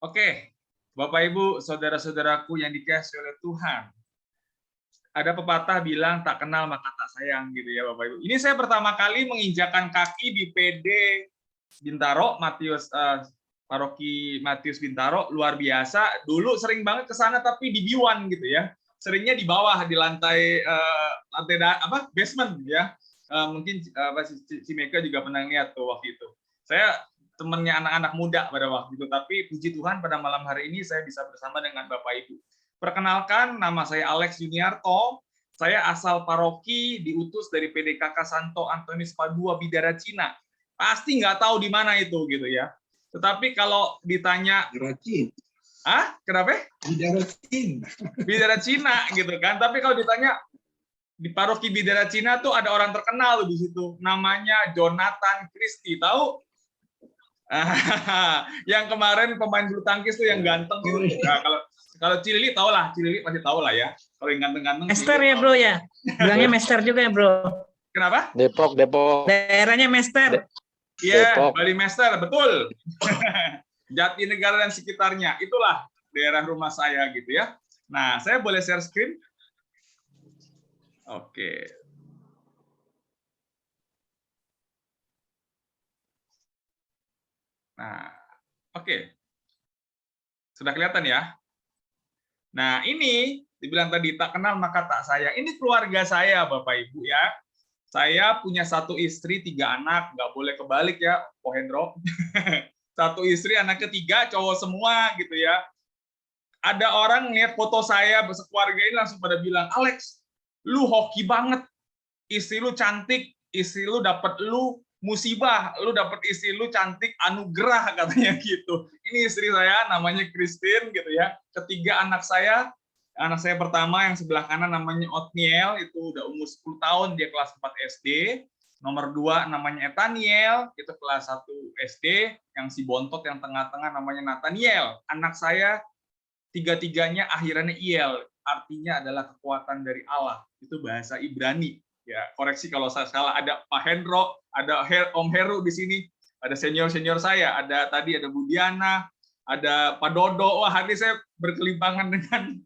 Oke, Bapak Ibu, saudara-saudaraku yang dikasihi oleh Tuhan. Ada pepatah bilang tak kenal maka tak sayang gitu ya Bapak Ibu. Ini saya pertama kali menginjakan kaki di PD Bintaro, Paroki Matius Bintaro, luar biasa. Dulu sering banget ke sana tapi di Biwan gitu ya. Seringnya di bawah di lantai basement ya. Mungkin si Meka juga pernah lihat tuh waktu itu. Saya temannya anak-anak muda pada waktu itu, tapi puji Tuhan pada malam hari ini saya bisa bersama dengan Bapak Ibu. Perkenalkan, nama saya Alex Juniarto. Saya asal paroki, diutus dari PDKK Santo Antonius Padua Bidara Cina. Pasti nggak tahu di mana itu gitu ya. Tetapi kalau ditanya, kenapa? Bidara Cina gitu kan. Tapi kalau ditanya di paroki Bidara Cina tuh ada orang terkenal di situ, namanya Jonathan Christie, tahu? Yang kemarin pemain bulu tangkis tuh yang ganteng gitu. Nah, kalau Cilili tahu lah, Cilili pasti tahu lah ya. Kalau yang ganteng-ganteng. Mester ya bro ya, bilangnya Mester juga ya bro. Kenapa? Depok. Daerahnya Mester. Iya, Bali Mester, betul. Jatinegara dan sekitarnya, itulah daerah rumah saya gitu ya. Nah, saya boleh share screen? Oke. Nah, oke. Sudah kelihatan ya? Nah, ini dibilang tadi tak kenal maka tak sayang. Ini keluarga saya, Bapak Ibu ya. Saya punya 1 istri, 3 anak, nggak boleh kebalik ya, Ko Hendro. 1 istri, anak ketiga, cowok semua gitu ya. Ada orang lihat foto saya sekeluarga ini langsung pada bilang, Alex, lu hoki banget. Istri lu cantik, istri lu dapat lu musibah, lu dapat istri lu cantik, anugerah katanya gitu. Ini istri saya namanya Christine gitu ya. Ketiga anak saya pertama yang sebelah kanan namanya Otniel, itu udah umur 10 tahun, dia kelas 4 SD. Nomor 2 namanya Etaniel, itu kelas 1 SD. Yang si bontot yang tengah-tengah namanya Nathaniel. Anak saya tiga-tiganya akhirannya Iel, artinya adalah kekuatan dari Allah. Itu bahasa Ibrani. Ya, koreksi kalau saya salah. Ada Pak Hendro, ada Om Heru di sini, ada senior-senior saya, ada Budiana, ada Pak Dodo. Wah, hari ini saya berkelimpangan dengan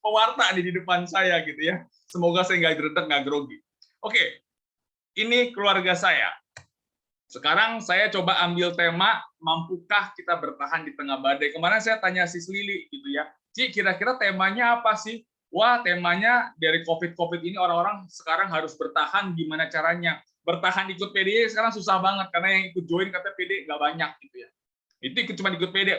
pewarta di depan saya gitu ya. Semoga saya nggak gredeg, nggak grogi. Oke, ini keluarga saya. Sekarang saya coba ambil tema, mampukah kita bertahan di tengah badai? Kemarin saya tanya Sis Lili gitu ya, Ci, kira-kira temanya apa sih? Wah, temanya dari COVID ini orang-orang sekarang harus bertahan, gimana caranya? Bertahan ikut PD sekarang susah banget, karena yang ikut join kata PD nggak banyak gitu ya. Itu cuma ikut PD.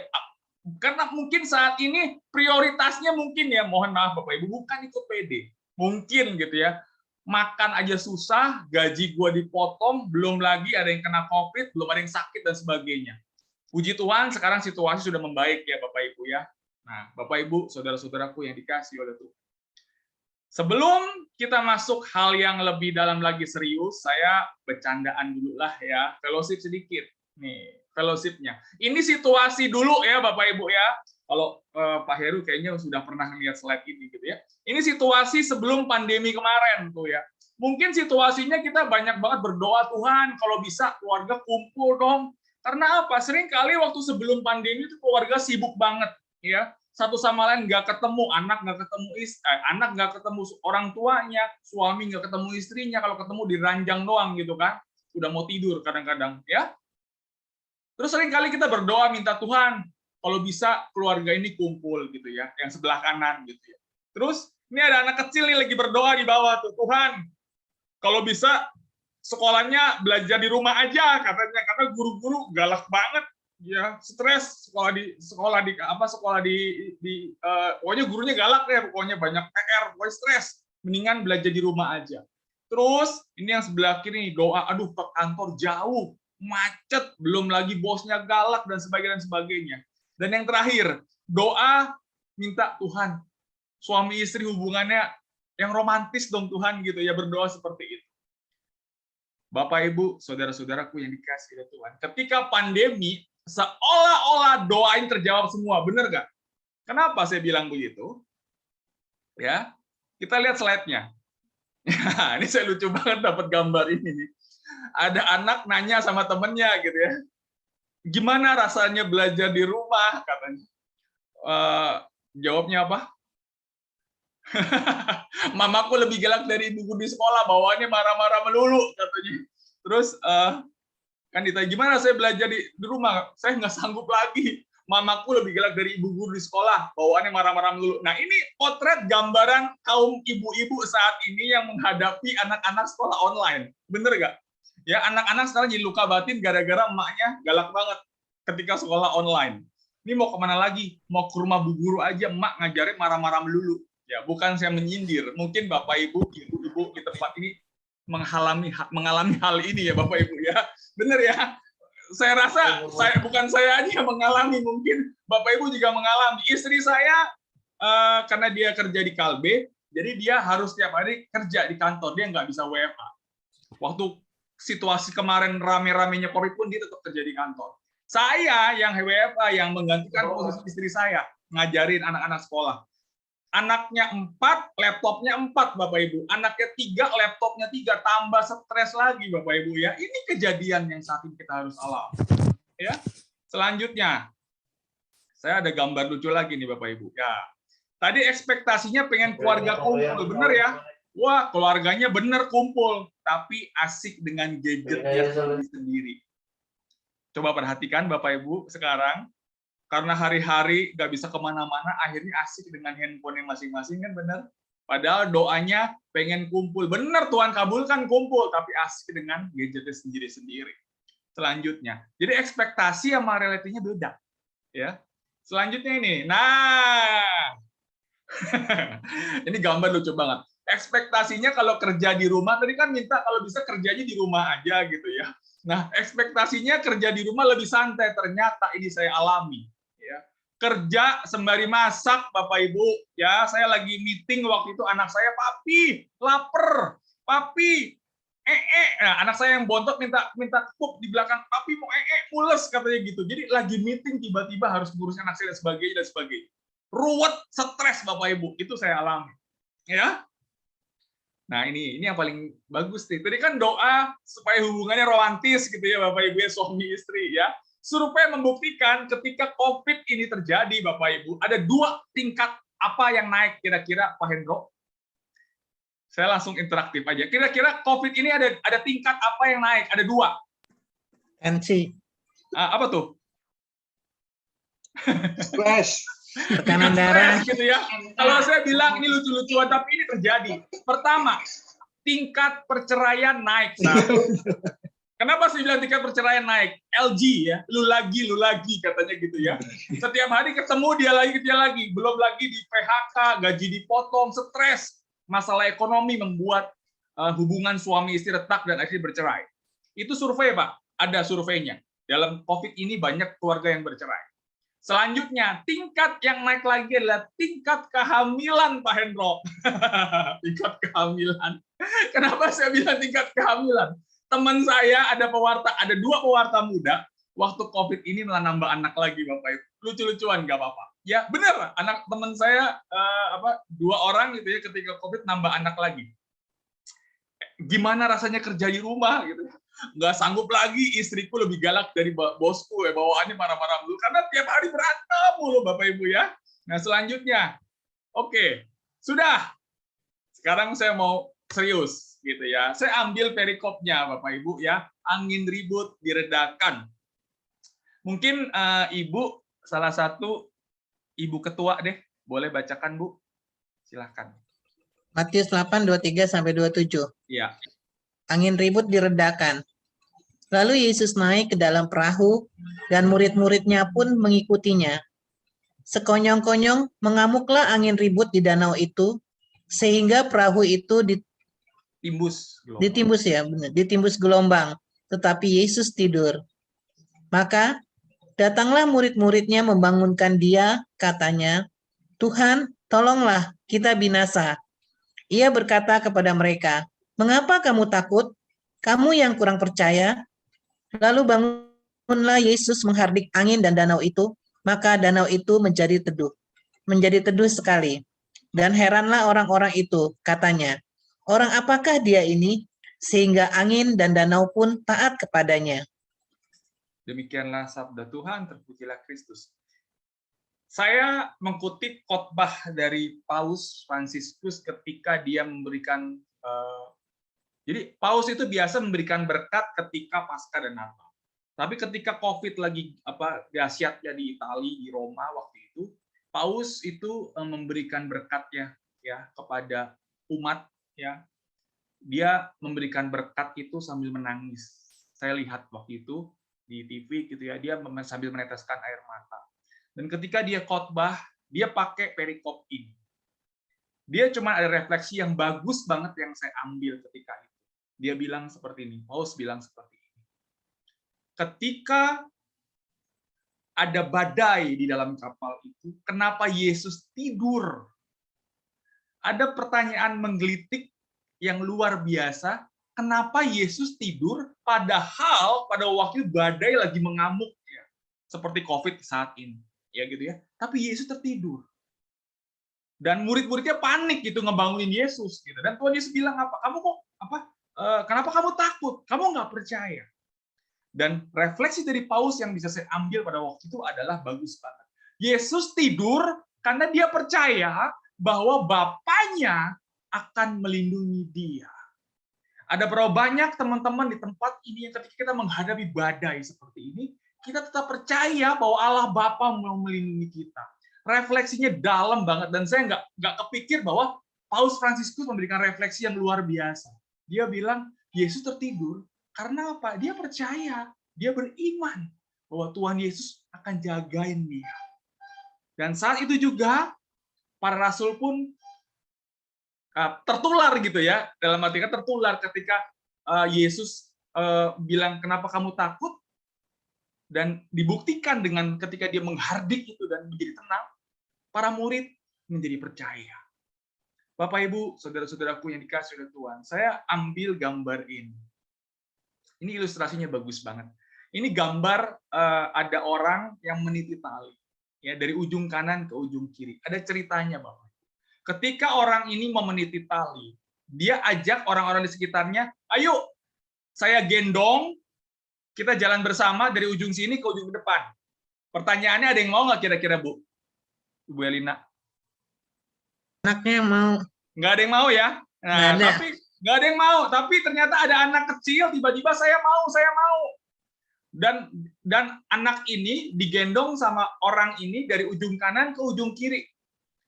Karena mungkin saat ini prioritasnya mungkin ya, mohon maaf Bapak Ibu, bukan ikut PD. Mungkin gitu ya. Makan aja susah, gaji gua dipotong, belum lagi ada yang kena COVID, belum ada yang sakit dan sebagainya. Puji Tuhan, sekarang situasi sudah membaik ya Bapak Ibu ya. Nah, Bapak Ibu, saudara-saudaraku yang dikasihi oleh Tuhan. Sebelum kita masuk hal yang lebih dalam lagi serius, saya bercandaan dulu lah ya, fellowship sedikit. Nih, fellowshipnya. Ini situasi dulu ya Bapak Ibu ya. Kalau Pak Heru kayaknya sudah pernah lihat slide ini gitu ya. Ini situasi sebelum pandemi kemarin tuh ya. Mungkin situasinya kita banyak banget berdoa, Tuhan kalau bisa keluarga kumpul dong. Karena apa? Sering kali waktu sebelum pandemi itu keluarga sibuk banget ya. Satu sama lain nggak ketemu, anak nggak ketemu anak nggak ketemu orang tuanya, suami nggak ketemu istrinya, kalau ketemu di ranjang doang gitu kan, udah mau tidur kadang-kadang ya. Terus sering kali kita berdoa minta Tuhan kalau bisa keluarga ini kumpul gitu ya, yang sebelah kanan gitu ya. Terus ini ada anak kecil nih lagi berdoa di bawah tuh, Tuhan kalau bisa sekolahnya belajar di rumah aja katanya, karena guru-guru galak banget. Ya, stres pokoknya gurunya galak ya, pokoknya banyak PR, pokoknya stres, mendingan belajar di rumah aja. Terus ini yang sebelah kiri nih, doa, aduh ke kantor jauh, macet, belum lagi bosnya galak dan sebagainya. Dan yang terakhir, doa minta Tuhan suami istri hubungannya yang romantis dong Tuhan gitu ya, berdoa seperti itu. Bapak Ibu, saudara-saudaraku yang dikasihi oleh Tuhan, ketika pandemi seolah-olah doa ini terjawab semua, benar nggak? Kenapa saya bilang begitu? Ya, kita lihat slide-nya. Ini saya lucu banget dapat gambar ini nih. Ada anak nanya sama temennya gitu ya. gimana rasanya belajar di rumah, katanya. Jawabnya apa? Mamaku lebih galak dari ibuku di sekolah, bawaannya marah-marah melulu, katanya. Terus kan ditanya, gimana saya belajar di rumah? Saya nggak sanggup lagi. Mamaku lebih galak dari ibu guru di sekolah, bawaannya marah-marah melulu. Nah, ini potret gambaran kaum ibu-ibu saat ini yang menghadapi anak-anak sekolah online. Bener nggak? Ya, anak-anak sekarang jadi luka batin gara-gara emaknya galak banget ketika sekolah online. Ini mau kemana lagi? Mau ke rumah bu guru aja, emak ngajarin marah-marah melulu. Ya, bukan saya menyindir. Mungkin Bapak Ibu, ibu-ibu di tempat ini mengalami hal ini ya Bapak Ibu ya. Bener ya? Saya rasa bukan saya aja yang mengalami, mungkin Bapak Ibu juga mengalami. Istri saya karena dia kerja di Kalbe, jadi dia harus tiap hari kerja di kantor, dia nggak bisa WFH. Waktu situasi kemarin rame-ramenya COVID pun dia tetap kerja di kantor. Saya yang WFH yang menggantikan posisi istri saya, ngajarin anak-anak sekolah. Anaknya 4, laptopnya 4, Bapak Ibu. Anaknya 3, laptopnya 3, tambah stres lagi, Bapak Ibu ya. Ini kejadian yang saat ini kita harus alami. Ya. Selanjutnya, saya ada gambar lucu lagi nih, Bapak Ibu. Ya. Tadi ekspektasinya pengen keluarga kumpul, bener ya? Wah, keluarganya bener kumpul, tapi asik dengan gadgetnya sendiri. Coba perhatikan Bapak Ibu sekarang, karena hari-hari nggak bisa kemana-mana, akhirnya asik dengan handphone masing-masing, kan bener? Padahal doanya pengen kumpul. Bener, Tuhan kabulkan kumpul, tapi asik dengan gadgetnya sendiri-sendiri. Selanjutnya, jadi ekspektasi sama realitinya beda. Ya. Selanjutnya ini, nah, ini gambar lucu banget. Ekspektasinya kalau kerja di rumah, tadi kan minta kalau bisa kerjanya di rumah aja gitu ya. Nah, ekspektasinya kerja di rumah lebih santai, ternyata ini saya alami. Ya. Kerja sembari masak, Bapak Ibu. Ya, saya lagi meeting waktu itu, anak saya, papi, lapar, papi, nah, anak saya yang bontot minta pup di belakang, papi mau mules katanya gitu. Jadi lagi meeting tiba-tiba harus ngurus anak saya dan sebagainya. Ruwet, stres Bapak Ibu, itu saya alami. Ya. Nah, ini yang paling bagus nih. Tadi kan doa supaya hubungannya romantis gitu ya Bapak Ibu ya, suami istri ya. Survei membuktikan ketika COVID ini terjadi Bapak Ibu, ada 2 tingkat apa yang naik kira-kira Pak Hendro? Saya langsung interaktif aja. Kira-kira COVID ini ada tingkat apa yang naik? Ada 2. Tensi. Apa tuh? Stres. Tekanan darah. Gitu ya. Kalau saya bilang ini lucu-lucuan, tapi ini terjadi. Pertama, tingkat perceraian naik. Kenapa saya bilang tingkat perceraian naik? LG ya, lu lagi katanya gitu ya. Setiap hari ketemu dia lagi. Belum lagi di PHK, gaji dipotong, stres. Masalah ekonomi membuat hubungan suami istri retak dan akhirnya bercerai. Itu survei, Pak. Ada surveinya. Dalam COVID ini banyak keluarga yang bercerai. Selanjutnya, tingkat yang naik lagi adalah tingkat kehamilan, Pak Hendro. Tingkat kehamilan. Kenapa saya bilang tingkat kehamilan? Teman saya ada 2 pewarta muda, waktu COVID ini malah nambah anak lagi, Bapak Ibu. Lucu-lucuan, nggak apa-apa. Ya, benar. Anak teman saya 2 orang gitu ya, ketika COVID nambah anak lagi. Gimana rasanya kerja di rumah gitu? Nggak sanggup lagi, istriku lebih galak dari bosku ya, bawaannya marah-marah dulu karena tiap hari berantem mulu Bapak Ibu ya. Nah, selanjutnya, oke, sudah. Sekarang saya mau serius gitu ya. Saya ambil perikopnya Bapak Ibu ya. Angin ribut diredakan. Mungkin Ibu salah satu Ibu ketua deh, boleh bacakan Bu? Silakan. Matius 8, 23 sampai 27. Iya. Angin ribut diredakan. Lalu Yesus naik ke dalam perahu dan murid-muridnya pun mengikutinya. Sekonyong-konyong mengamuklah angin ribut di danau itu sehingga perahu itu ditimbus gelombang, tetapi Yesus tidur. Maka datanglah murid-muridnya membangunkan dia, katanya, "Tuhan, tolonglah, kita binasa." Ia berkata kepada mereka, "Mengapa kamu takut? Kamu yang kurang percaya?" Lalu bangunlah Yesus menghardik angin dan danau itu, maka danau itu menjadi teduh sekali. Dan heranlah orang-orang itu, katanya, "Orang apakah dia ini, sehingga angin dan danau pun taat kepadanya?" Demikianlah sabda Tuhan, terpujilah Kristus. Saya mengutip khotbah dari Paus Fransiskus ketika dia memberikan jadi Paus itu biasa memberikan berkat ketika Paskah dan Natal. Tapi ketika COVID lagi dahsyatnya di Italia, di Roma waktu itu, Paus itu memberikan berkatnya ya kepada umat ya. Dia memberikan berkat itu sambil menangis. Saya lihat waktu itu di TV gitu ya, dia sambil meneteskan air mata. Dan ketika dia khotbah, dia pakai perikop ini. Dia cuma ada refleksi yang bagus banget yang saya ambil ketika itu. Dia bilang seperti ini, Paus bilang seperti ini. Ketika ada badai di dalam kapal itu, kenapa Yesus tidur? Ada pertanyaan menggelitik yang luar biasa, kenapa Yesus tidur padahal pada waktu badai lagi mengamuk ya, seperti COVID saat ini. Ya gitu ya. Tapi Yesus tertidur. Dan murid-muridnya panik gitu ngebangunin Yesus gitu. Dan Tuhan Yesus bilang apa? Kamu kok kenapa kamu takut? Kamu nggak percaya. Dan refleksi dari Paus yang bisa saya ambil pada waktu itu adalah bagus banget. Yesus tidur karena dia percaya bahwa Bapaknya akan melindungi dia. Ada berapa banyak teman-teman di tempat ini yang ketika kita menghadapi badai seperti ini, kita tetap percaya bahwa Allah Bapa mau melindungi kita. Refleksinya dalam banget, dan saya nggak kepikir bahwa Paus Fransiskus memberikan refleksi yang luar biasa. Dia bilang, Yesus tertidur karena apa? Dia percaya, dia beriman bahwa Tuhan Yesus akan jagain dia. Dan saat itu juga, para rasul pun tertular gitu ya, dalam arti kata tertular ketika Yesus bilang, kenapa kamu takut? Dan dibuktikan dengan ketika dia menghardik itu dan menjadi tenang, para murid menjadi percaya. Bapak, Ibu, saudara-saudaraku yang dikasih oleh Tuhan, saya ambil gambar ini. Ini ilustrasinya bagus banget. Ini gambar ada orang yang meniti tali, ya, dari ujung kanan ke ujung kiri. Ada ceritanya, Bapak. Ketika orang ini mau meniti tali, dia ajak orang-orang di sekitarnya, ayo, saya gendong, kita jalan bersama dari ujung sini ke ujung depan. Pertanyaannya, ada yang mau nggak kira-kira, Bu? Ibu Elina? Anaknya mau. Nggak ada yang mau ya. Nah, tapi nggak ada yang mau. Tapi ternyata ada anak kecil tiba-tiba saya mau. Dan anak ini digendong sama orang ini dari ujung kanan ke ujung kiri.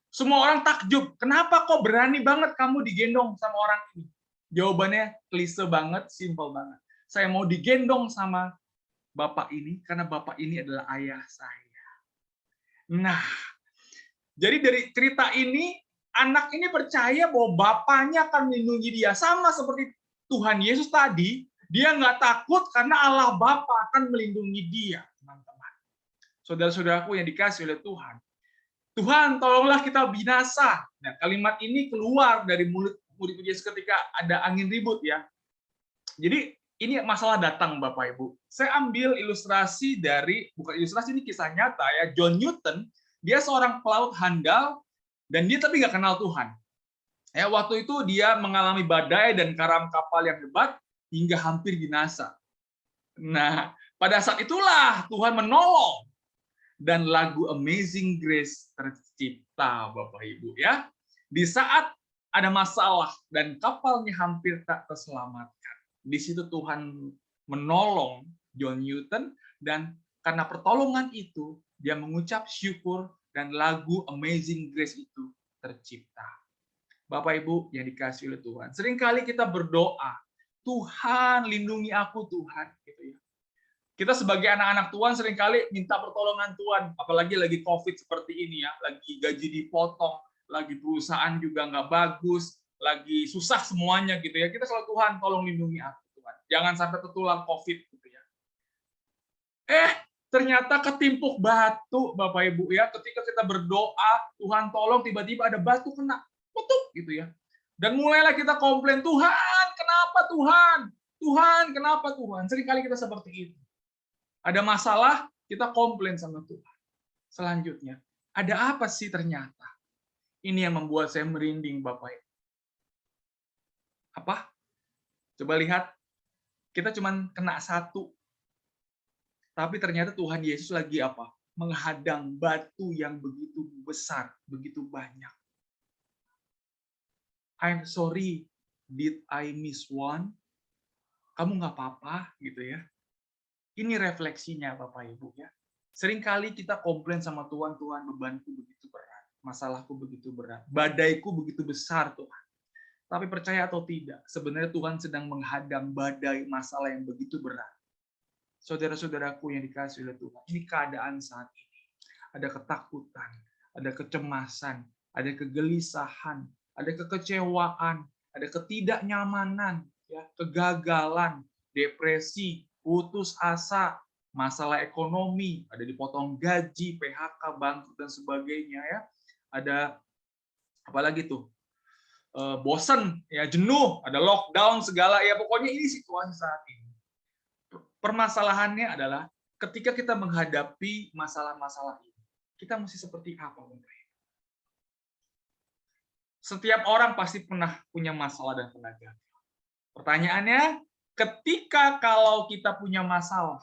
Semua orang takjub. Kenapa kok berani banget kamu digendong sama orang ini? Jawabannya klise banget, simpel banget. Saya mau digendong sama bapak ini karena bapak ini adalah ayah saya. Nah, jadi dari cerita ini, anak ini percaya bahwa bapaknya akan melindungi dia. Sama seperti Tuhan Yesus tadi, dia nggak takut karena Allah Bapa akan melindungi dia, teman-teman. Saudara-saudaraku yang dikasih oleh Tuhan. Tuhan, tolonglah kita binasa. Nah, kalimat ini keluar dari mulut murid Yesus ketika ada angin ribut ya. Jadi ini masalah datang, Bapak Ibu. Saya ambil ilustrasi dari, bukan ilustrasi, ini kisah nyata ya. John Newton, dia seorang pelaut handal dan dia tapi nggak kenal Tuhan. Ya, waktu itu dia mengalami badai dan karam kapal yang hebat hingga hampir binasa. Nah, pada saat itulah Tuhan menolong dan lagu Amazing Grace tercipta, Bapak Ibu ya. Di saat ada masalah dan kapalnya hampir tak terselamatkan. Di situ Tuhan menolong John Newton dan karena pertolongan itu dia mengucap syukur dan lagu Amazing Grace itu tercipta. Bapak Ibu yang dikasih oleh Tuhan, seringkali kita berdoa, Tuhan lindungi aku Tuhan, gitu ya. Kita sebagai anak-anak Tuhan seringkali minta pertolongan Tuhan, apalagi lagi COVID seperti ini ya, lagi gaji dipotong, lagi perusahaan juga nggak bagus, lagi susah semuanya gitu ya. Kita selalu, Tuhan tolong lindungi aku Tuhan, jangan sampai tertular COVID gitu ya. Ternyata ketimpuk batu, Bapak Ibu ya. Ketika kita berdoa, Tuhan tolong, tiba-tiba ada batu kena, tutup gitu ya. Dan mulailah kita komplain, Tuhan, kenapa Tuhan? Tuhan, kenapa Tuhan? Seringkali kita seperti itu. Ada masalah, kita komplain sama Tuhan. Selanjutnya, ada apa sih ternyata? Ini yang membuat saya merinding, Bapak Ibu. Apa? Coba lihat, kita cuma kena satu. Tapi ternyata Tuhan Yesus lagi apa? Menghadang batu yang begitu besar, begitu banyak. I'm sorry, did I miss one? Kamu nggak apa-apa gitu ya. Ini refleksinya Bapak Ibu ya. Seringkali kita komplain sama Tuhan, Tuhan bebanku begitu berat, masalahku begitu berat, badaiku begitu besar Tuhan. Tapi percaya atau tidak, sebenarnya Tuhan sedang menghadang badai masalah yang begitu berat. Saudara-saudaraku yang dikasihi oleh Tuhan, ini keadaan saat ini. Ada ketakutan, ada kecemasan, ada kegelisahan, ada kekecewaan, ada ketidaknyamanan, ya, kegagalan, depresi, putus asa, masalah ekonomi, ada dipotong gaji, PHK, bangkrut dan sebagainya ya. Ada apalagi tuh? Bosen, ya jenuh, ada lockdown segala ya, pokoknya ini situasi saat ini. Permasalahannya adalah ketika kita menghadapi masalah-masalah ini, kita mesti seperti apa, Bapak? Setiap orang pasti pernah punya masalah dan pernah gagal. Pertanyaannya, ketika kalau kita punya masalah,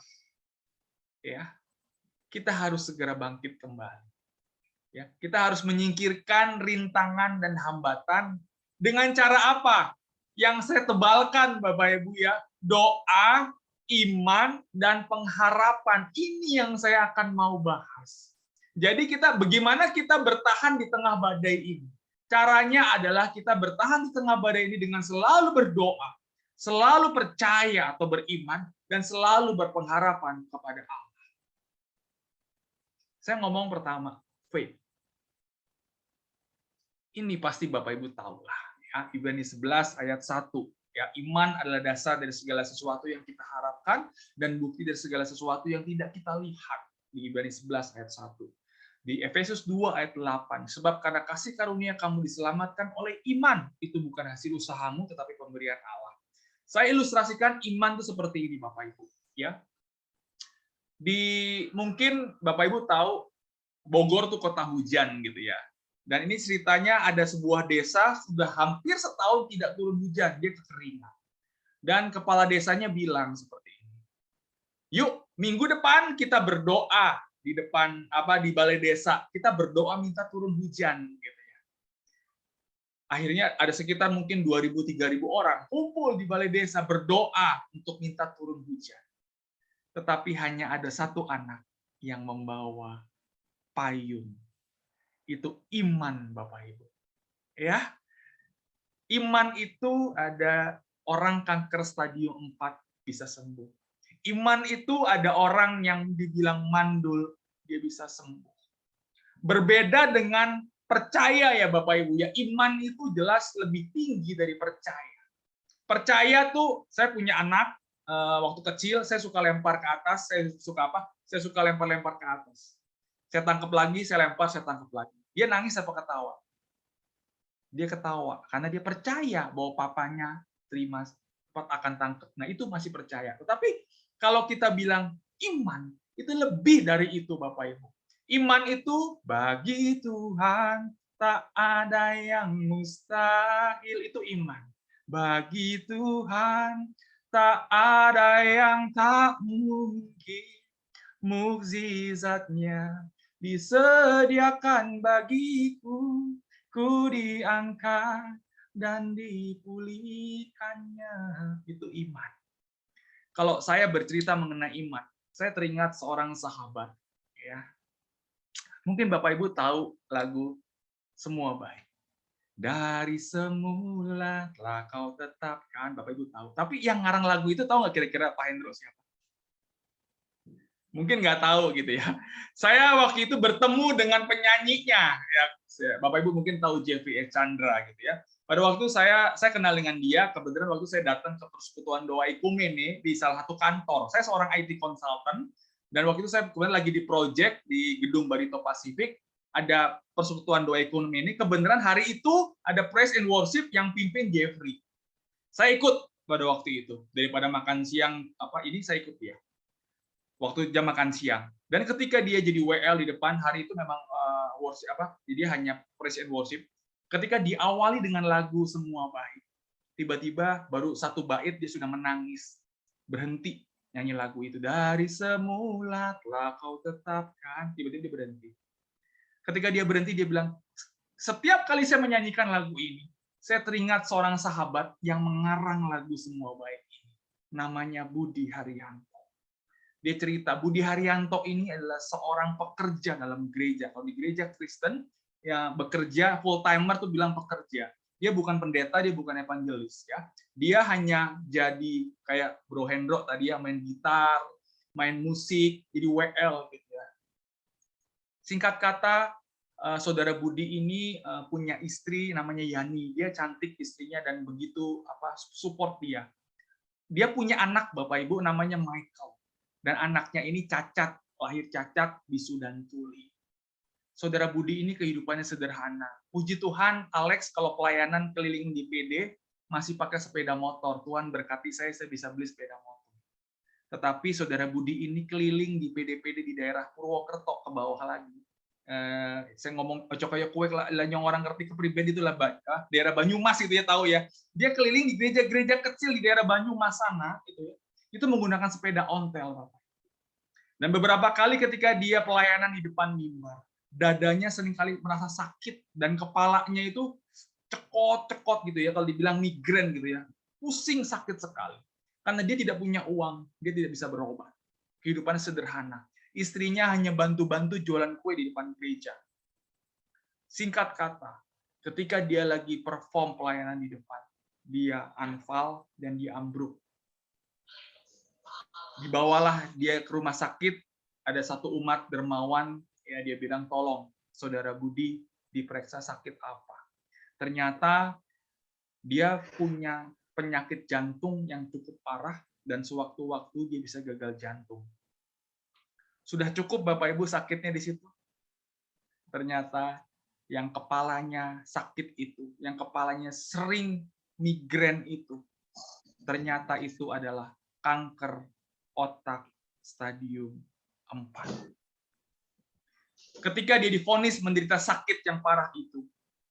ya, kita harus segera bangkit kembali. Ya, kita harus menyingkirkan rintangan dan hambatan dengan cara apa? Yang saya tebalkan, Bapak Ibu ya, doa, iman, dan pengharapan. Ini yang saya akan mau bahas. Jadi bagaimana kita bertahan di tengah badai ini? Caranya adalah kita bertahan di tengah badai ini dengan selalu berdoa, selalu percaya atau beriman, dan selalu berpengharapan kepada Allah. Saya ngomong pertama, faith. Ini pasti Bapak Ibu tahu lah. Ya, Ibrani 11 ayat 1. Ya, iman adalah dasar dari segala sesuatu yang kita harapkan dan bukti dari segala sesuatu yang tidak kita lihat. Di Ibrani 11 ayat 1. Di Efesus 2 ayat 8. Sebab karena kasih karunia kamu diselamatkan oleh iman. Itu bukan hasil usahamu tetapi pemberian Allah. Saya ilustrasikan iman itu seperti ini Bapak Ibu. Ya. Mungkin Bapak Ibu tahu Bogor tuh kota hujan gitu ya. Dan ini ceritanya ada sebuah desa sudah hampir setahun tidak turun hujan, dia kekeringan. Dan kepala desanya bilang seperti ini. Yuk, minggu depan kita berdoa di depan di balai desa. Kita berdoa minta turun hujan gitu ya. Akhirnya ada sekitar mungkin 2.000-3.000 orang kumpul di balai desa berdoa untuk minta turun hujan. Tetapi hanya ada satu anak yang membawa payung. Itu iman Bapak Ibu. Ya. Iman itu ada orang kanker stadium 4 bisa sembuh. Iman itu ada orang yang dibilang mandul, dia bisa sembuh. Berbeda dengan percaya ya Bapak Ibu ya. Iman itu jelas lebih tinggi dari percaya. Percaya tuh saya punya anak waktu kecil saya suka lempar ke atas, saya suka lempar-lempar ke atas. Saya tangkap lagi, saya lempar, saya tangkap lagi. Dia nangis apa ketawa? Dia ketawa karena dia percaya bahwa papanya terima akan tangkap. Nah, itu masih percaya. Tetapi kalau kita bilang iman, itu lebih dari itu Bapak Ibu. Iman itu bagi Tuhan tak ada yang mustahil, itu iman. Bagi Tuhan tak ada yang tak mungkin, mukjizatnya disediakan bagiku, ku diangkat dan dipulihkannya. Itu iman. Kalau saya bercerita mengenai iman, saya teringat seorang sahabat. Ya, mungkin Bapak Ibu tahu lagu Semua Baik. Dari semula telah kau tetapkan, Bapak Ibu tahu. Tapi yang ngarang lagu itu tahu nggak kira-kira Pak Hendro siapa? Mungkin nggak tahu gitu ya. Saya waktu itu bertemu dengan penyanyinya, ya Bapak Ibu mungkin tahu Jeffrey E. Chandra gitu ya. Pada waktu saya kenal dengan dia, kebetulan waktu saya datang ke Persekutuan Doa Ikumene di salah satu kantor. Saya seorang IT consultant dan waktu itu saya kemudian lagi di project di gedung Barito Pacific, ada Persekutuan Doa Ikumene. Kebenaran hari itu ada praise and worship yang pimpin Jeffrey. Saya ikut pada waktu itu. Daripada makan siang saya ikut dia. Waktu jam makan siang. Dan ketika dia jadi WL di depan, hari itu memang worship jadi hanya praise and worship. Ketika diawali dengan lagu Semua Baik, tiba-tiba baru satu bait dia sudah menangis, berhenti nyanyi lagu itu, dari semula telah kau tetapkan, tiba-tiba dia berhenti. Ketika dia berhenti, dia bilang, setiap kali saya menyanyikan lagu ini, saya teringat seorang sahabat yang mengarang lagu Semua Baik ini. Namanya Budi Haryanto. Dia cerita, Budi Haryanto ini adalah seorang pekerja dalam gereja. Kalau di gereja Kristen, ya bekerja, full-timer tuh bilang pekerja. Dia bukan pendeta, dia bukan evangelis. Ya. Dia hanya jadi kayak Bro Hendro tadi ya, main gitar, main musik, jadi WL gitu ya. Singkat kata, saudara Budi ini punya istri namanya Yani. Dia cantik istrinya dan begitu support dia. Dia punya anak Bapak Ibu namanya Michael. Dan anaknya ini cacat, lahir cacat, bisu dan tuli. Saudara Budi ini kehidupannya sederhana. Puji Tuhan, Alex kalau pelayanan keliling di PD masih pakai sepeda motor. Tuhan berkati saya bisa beli sepeda motor. Tetapi saudara Budi ini keliling di PD-PD di daerah Purwokerto ke bawah lagi. Saya ngomong cokoyo kue yang orang ngerti kepribadi itulah daerah Banyumas itu ya tahu ya. Dia keliling di gereja-gereja kecil di daerah Banyumas sana gitu ya. Itu menggunakan sepeda ontel, Bapak. Dan beberapa kali ketika dia pelayanan di depan mimbar, dadanya seringkali merasa sakit dan kepalanya itu cekot-cekot gitu ya, kalau dibilang migren gitu ya. Pusing sakit sekali. Karena dia tidak punya uang, dia tidak bisa berobat. Kehidupannya sederhana. Istrinya hanya bantu-bantu jualan kue di depan gereja. Singkat kata, ketika dia lagi perform pelayanan di depan, dia anfal dan dia ambruk. Dibawalah dia ke rumah sakit, ada satu umat dermawan, ya dia bilang, tolong, saudara Budi diperiksa sakit apa. Ternyata dia punya penyakit jantung yang cukup parah, dan sewaktu-waktu dia bisa gagal jantung. Sudah cukup Bapak Ibu sakitnya di situ? Ternyata yang kepalanya sakit itu, yang kepalanya sering migren itu, ternyata itu adalah kanker otak stadium 4. Ketika dia divonis menderita sakit yang parah itu,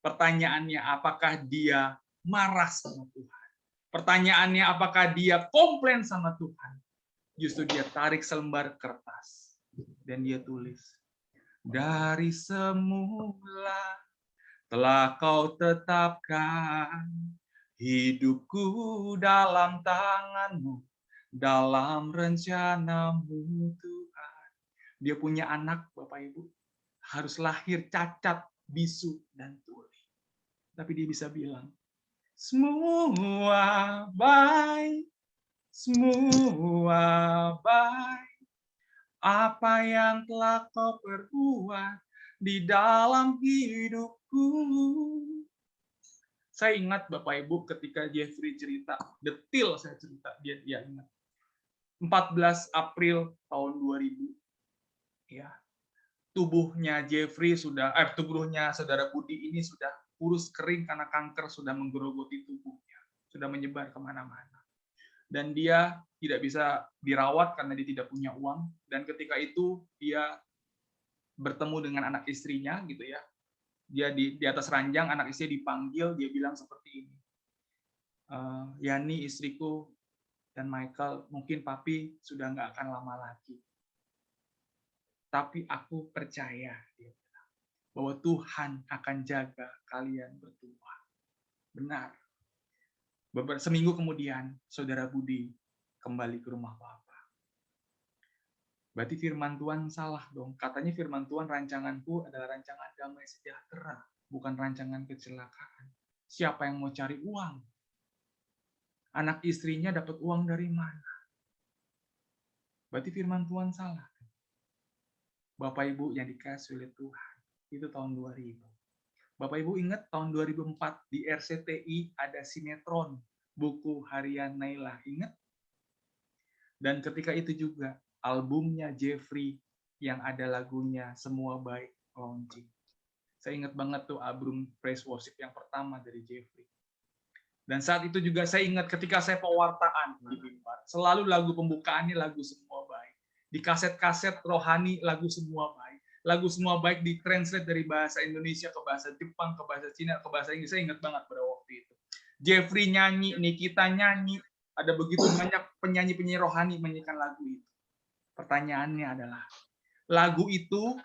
pertanyaannya apakah dia marah sama Tuhan? Pertanyaannya apakah dia komplain sama Tuhan? Justru dia tarik selembar kertas dan dia tulis, dari semula telah kau tetapkan hidupku dalam tanganmu, dalam rencanamu Tuhan. Dia punya anak, Bapak Ibu, harus lahir cacat, bisu, dan tuli. Tapi dia bisa bilang, semua baik, semua baik. Apa yang telah kau perbuat di dalam hidupku. Saya ingat Bapak Ibu ketika Jeffrey cerita, detil saya cerita, dia ingat. 14 April tahun 2000. Ya. Tubuhnya Jeffrey tubuhnya saudara Budi ini sudah kurus kering karena kanker sudah menggerogoti tubuhnya, sudah menyebar kemana-mana. Dan dia tidak bisa dirawat karena dia tidak punya uang. Dan ketika itu dia bertemu dengan anak istrinya, gitu ya. Dia di atas ranjang, anak istri dipanggil, dia bilang seperti ini. Yani istriku dan Michael, mungkin papi sudah nggak akan lama lagi. Tapi aku percaya, dia bilang, bahwa Tuhan akan jaga kalian berdua. Benar. Seminggu kemudian, saudara Budi kembali ke rumah Bapa. Berarti firman Tuhan salah dong. Katanya firman Tuhan, rancanganku adalah rancangan damai sejahtera, bukan rancangan kecelakaan. Siapa yang mau cari uang? Anak istrinya dapat uang dari mana? Berarti firman Tuhan salah. Bapak Ibu yang dikasih oleh Tuhan, itu tahun 2000. Bapak Ibu ingat tahun 2004 di RCTI ada sinetron Buku Harian Naila, ingat? Dan ketika itu juga albumnya Jeffrey yang ada lagunya Semua Baik launching. Saya ingat banget tuh album Praise Worship yang pertama dari Jeffrey. Dan saat itu juga saya ingat ketika saya pewartaan di Mimbar, selalu lagu pembukaannya lagu Semua Baik. Di kaset-kaset rohani lagu Semua Baik. Lagu Semua Baik ditranslate dari bahasa Indonesia ke bahasa Jepang, ke bahasa Cina, ke bahasa Inggris. Saya ingat banget pada waktu itu. Jeffrey nyanyi, Nikita nyanyi, ada begitu banyak penyanyi-penyanyi rohani menyanyikan lagu itu. Pertanyaannya adalah, lagu itu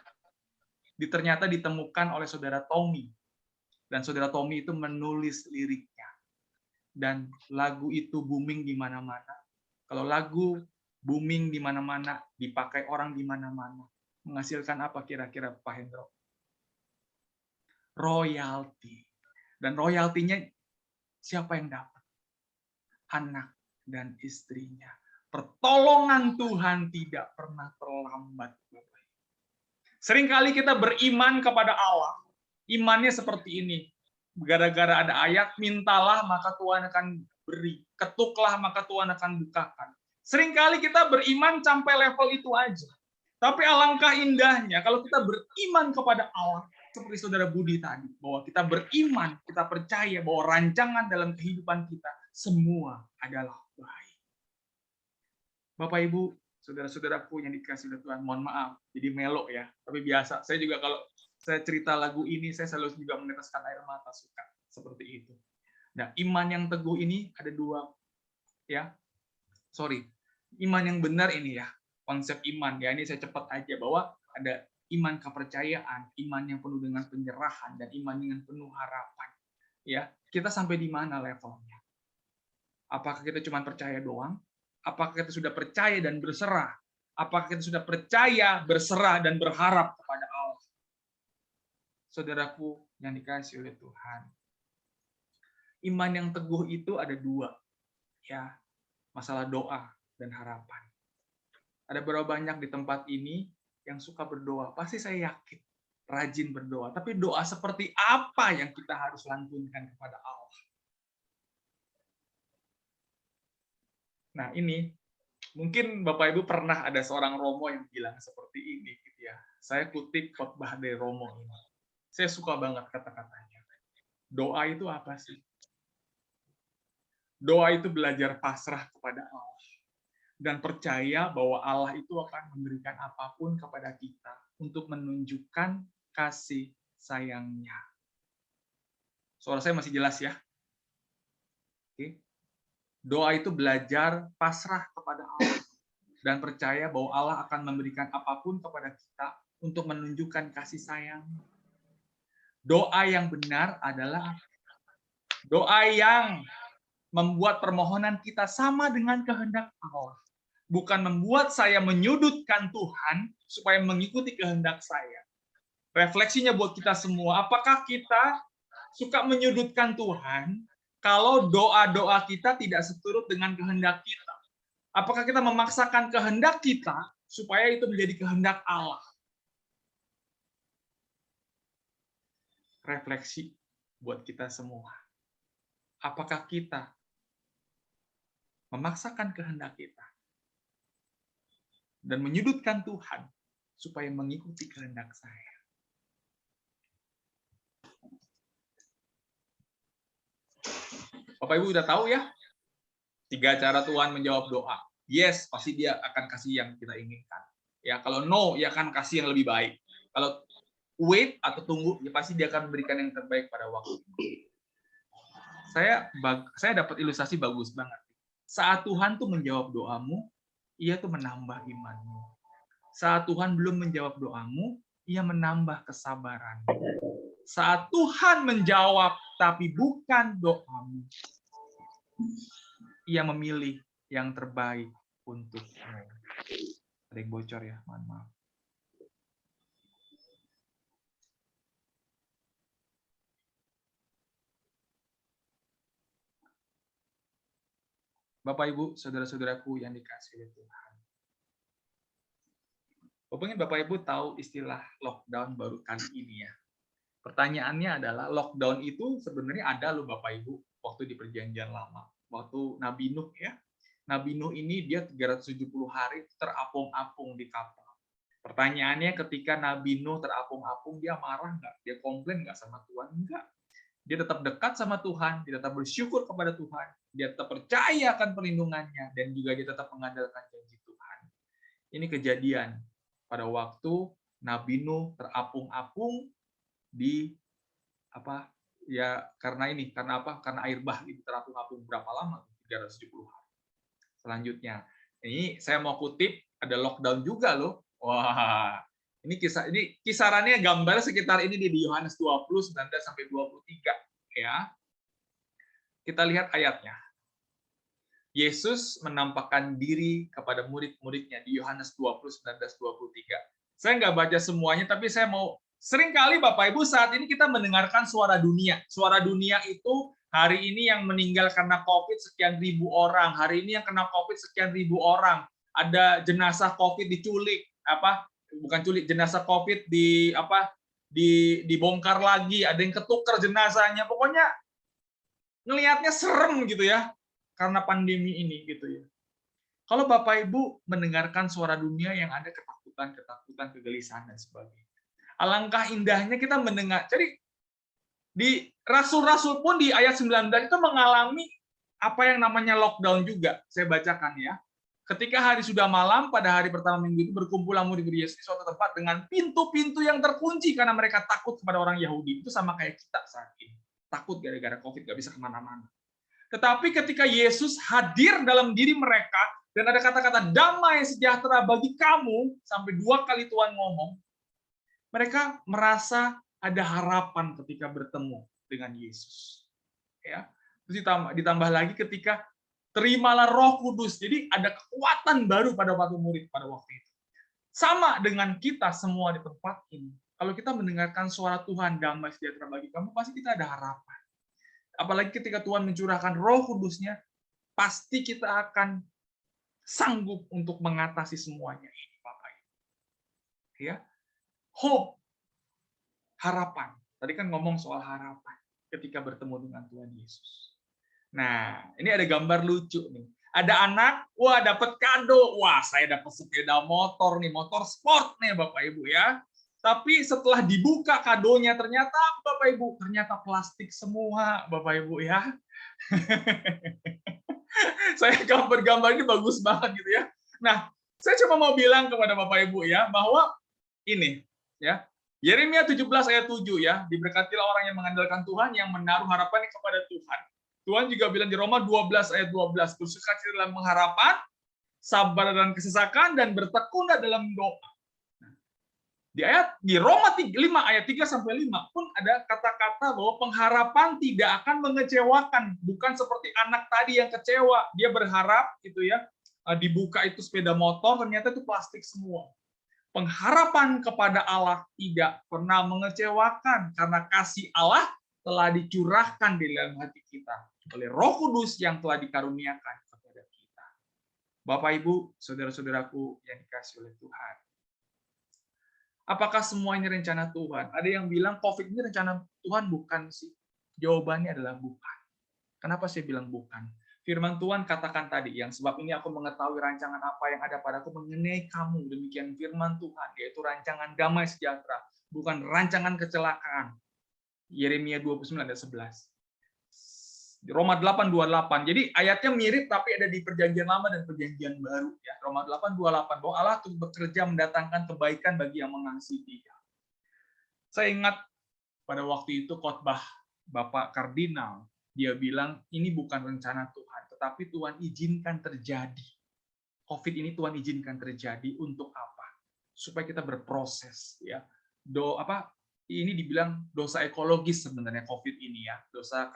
ternyata ditemukan oleh saudara Tommy. Dan saudara Tommy itu menulis liriknya. Dan lagu itu booming di mana-mana. Kalau lagu booming di mana-mana, dipakai orang di mana-mana, menghasilkan apa kira-kira Pak Hendro? Royalti. Dan royaltinya siapa yang dapat? Anak dan istrinya. Pertolongan Tuhan tidak pernah terlambat. Seringkali kita beriman kepada Allah. Imannya seperti ini. Gara-gara ada ayat, mintalah maka Tuhan akan beri. Ketuklah maka Tuhan akan bukakan. Seringkali kita beriman sampai level itu aja. Tapi alangkah indahnya kalau kita beriman kepada Allah. Seperti saudara Budi tadi. Bahwa kita beriman, kita percaya bahwa rancangan dalam kehidupan kita semua adalah baik. Bapak Ibu, saudara-saudaraku yang dikasih oleh Tuhan, mohon maaf, jadi melo ya. Tapi biasa, saya juga kalau saya cerita lagu ini, saya selalu juga meneteskan air mata, suka seperti itu. Nah, iman yang teguh ini ada dua, ya. Sorry, iman yang benar ini ya, konsep iman ya. Ini saya cepat aja bahwa ada iman kepercayaan, iman yang penuh dengan penyerahan, dan iman dengan penuh harapan. Ya, kita sampai di mana levelnya? Apakah kita cuma percaya doang? Apakah kita sudah percaya dan berserah? Apakah kita sudah percaya, berserah, dan berharap kepada Allah? Saudaraku yang dikasihi oleh Tuhan. Iman yang teguh itu ada dua. Ya, masalah doa dan harapan. Ada berapa banyak di tempat ini yang suka berdoa? Pasti saya yakin rajin berdoa. Tapi doa seperti apa yang kita harus lantunkan kepada Allah? Nah, ini mungkin Bapak Ibu pernah ada seorang Romo yang bilang seperti ini gitu ya. Saya kutip khotbah dari Romo ini. Saya suka banget kata-katanya. Doa itu apa sih? Doa itu belajar pasrah kepada Allah dan percaya bahwa Allah itu akan memberikan apapun kepada kita untuk menunjukkan kasih sayangnya. Suara saya masih jelas ya? Oke. Doa itu belajar pasrah kepada Allah dan percaya bahwa Allah akan memberikan apapun kepada kita untuk menunjukkan kasih sayang. Doa yang benar adalah doa yang membuat permohonan kita sama dengan kehendak Allah. Bukan membuat saya menyudutkan Tuhan supaya mengikuti kehendak saya. Refleksinya buat kita semua, apakah kita suka menyudutkan Tuhan kalau doa-doa kita tidak seturut dengan kehendak kita? Apakah kita memaksakan kehendak kita supaya itu menjadi kehendak Allah? Refleksi buat kita semua. Apakah kita memaksakan kehendak kita dan menyudutkan Tuhan supaya mengikuti kehendak saya? Bapak Ibu udah tahu ya? 3 cara Tuhan menjawab doa. Yes, pasti dia akan kasih yang kita inginkan. Ya, kalau no, dia akan kasih yang lebih baik. Kalau wait atau tunggu, ya pasti dia akan memberikan yang terbaik pada waktu. Saya dapat ilustrasi bagus banget. Saat Tuhan tuh menjawab doamu, ia tuh menambah imanmu. Saat Tuhan belum menjawab doamu, ia menambah kesabaran. Saat Tuhan menjawab tapi bukan doamu, ia memilih yang terbaik untukmu. Ada yang bocor ya, mohon maaf. Bapak Ibu, saudara-saudaraku yang dikasihi oleh Tuhan. Mungkin Bapak Ibu tahu istilah lockdown baru kali ini ya. Pertanyaannya adalah lockdown itu sebenarnya ada loh Bapak Ibu waktu di perjanjian lama. Waktu Nabi Nuh ya. Nabi Nuh ini dia 370 hari terapung-apung di kapal. Pertanyaannya ketika Nabi Nuh terapung-apung, dia marah nggak? Dia komplain nggak sama Tuhan? Enggak. Dia tetap dekat sama Tuhan, dia tetap bersyukur kepada Tuhan, dia tetap percaya akan perlindungannya, dan juga dia tetap mengandalkan janji Tuhan. Ini kejadian pada waktu Nabi Nuh terapung-apung di karena air bah itu terapung-apung berapa lama? 370 hari. selanjutnya. Ini saya mau kutip, ada lockdown juga loh. Wah, ini kisarannya gambar sekitar ini di Yohanes 20, 19 sampai 23 ya. Kita lihat ayatnya. Yesus menampakkan diri kepada murid-muridnya di Yohanes 20, 19, 23. Saya nggak baca semuanya, tapi saya mau, seringkali Bapak Ibu saat ini kita mendengarkan suara dunia. Suara dunia itu hari ini yang meninggal karena COVID sekian ribu orang, hari ini yang kena COVID sekian ribu orang, ada jenazah COVID diculik, bukan culik, jenazah COVID dibongkar lagi, ada yang ketukar jenazahnya, pokoknya ngelihatnya serem gitu ya, karena pandemi ini gitu ya. Kalau Bapak Ibu mendengarkan suara dunia yang ada ketakutan, kegelisahan dan sebagainya. Alangkah indahnya kita mendengar. Jadi di rasul-rasul pun di ayat 19 itu mengalami apa yang namanya lockdown juga. Saya bacakan ya. Ketika hari sudah malam, pada hari pertama minggu itu berkumpullah murid-murid Yesus di suatu tempat dengan pintu-pintu yang terkunci karena mereka takut kepada orang Yahudi. Itu sama kayak kita saat ini. Takut gara-gara COVID, nggak bisa kemana-mana. Tetapi ketika Yesus hadir dalam diri mereka, dan ada kata-kata damai sejahtera bagi kamu, sampai 2 kali Tuhan ngomong, mereka merasa ada harapan ketika bertemu dengan Yesus. Ya. Terus ditambah lagi ketika terimalah Roh Kudus. Jadi ada kekuatan baru pada waktu murid pada waktu itu. Sama dengan kita semua di tempat ini. Kalau kita mendengarkan suara Tuhan damai sejahtera bagi kamu, pasti kita ada harapan. Apalagi ketika Tuhan mencurahkan Roh Kudusnya, pasti kita akan sanggup untuk mengatasi semuanya ini, Bapak Ibu. Ya. Hope, harapan. Tadi kan ngomong soal harapan ketika bertemu dengan Tuhan Yesus. Nah, ini ada gambar lucu nih. Ada anak, wah dapat kado. Wah, saya dapat sepeda motor nih, motor sport nih Bapak Ibu ya. Tapi setelah dibuka kadonya ternyata Bapak Ibu, ternyata plastik semua Bapak Ibu ya. Saya gambar ini bagus banget gitu ya. Nah, saya cuma mau bilang kepada Bapak Ibu ya bahwa ini ya. Yeremia 17 ayat 7 ya, diberkatilah orang yang mengandalkan Tuhan, yang menaruh harapannya kepada Tuhan. Tuhan juga bilang di Roma 12 ayat 12, bersukacita dalam pengharapan, sabar dalam kesesakan, dan bertekunlah dalam doa. Di Roma 5 ayat 3 sampai 5 pun ada kata-kata bahwa pengharapan tidak akan mengecewakan, bukan seperti anak tadi yang kecewa, dia berharap gitu ya, dibuka itu sepeda motor ternyata itu plastik semua. Pengharapan kepada Allah tidak pernah mengecewakan karena kasih Allah telah dicurahkan di dalam hati kita oleh Roh Kudus yang telah dikaruniakan kepada kita. Bapak Ibu, saudara-saudaraku yang dikasihi oleh Tuhan. Apakah semua ini rencana Tuhan? Ada yang bilang COVID ini rencana Tuhan, bukan sih? Jawabannya adalah bukan. Kenapa saya bilang bukan? Firman Tuhan katakan tadi, yang sebab ini aku mengetahui rancangan apa yang ada padaku mengenai kamu. Demikian firman Tuhan, yaitu rancangan damai sejahtera, bukan rancangan kecelakaan. Yeremia 29 ayat 11. Roma 8:28. Jadi ayatnya mirip tapi ada di Perjanjian Lama dan Perjanjian Baru ya. Roma 8:28 bahwa Allah terus bekerja mendatangkan kebaikan bagi yang mengasihi Dia. Saya ingat pada waktu itu khotbah Bapak Kardinal, dia bilang ini bukan rencana Tuhan, tetapi Tuhan izinkan terjadi. COVID ini Tuhan izinkan terjadi untuk apa? Supaya kita berproses ya. Ini dibilang dosa ekologis sebenarnya COVID ini ya. Dosa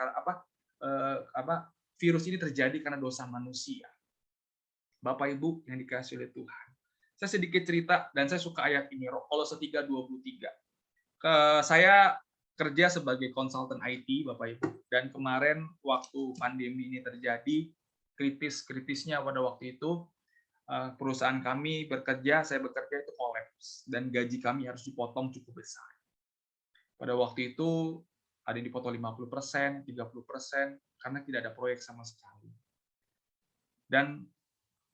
virus ini terjadi karena dosa manusia. Bapak Ibu yang dikasihi oleh Tuhan. Saya sedikit cerita dan saya suka ayat ini, Kolose 3:23. Saya kerja sebagai konsultan IT, Bapak Ibu, dan kemarin waktu pandemi ini terjadi, kritisnya pada waktu itu perusahaan kami saya bekerja itu kolaps dan gaji kami harus dipotong cukup besar. Pada waktu itu ada yang dipotong 50%, 30%, karena tidak ada proyek sama sekali. Dan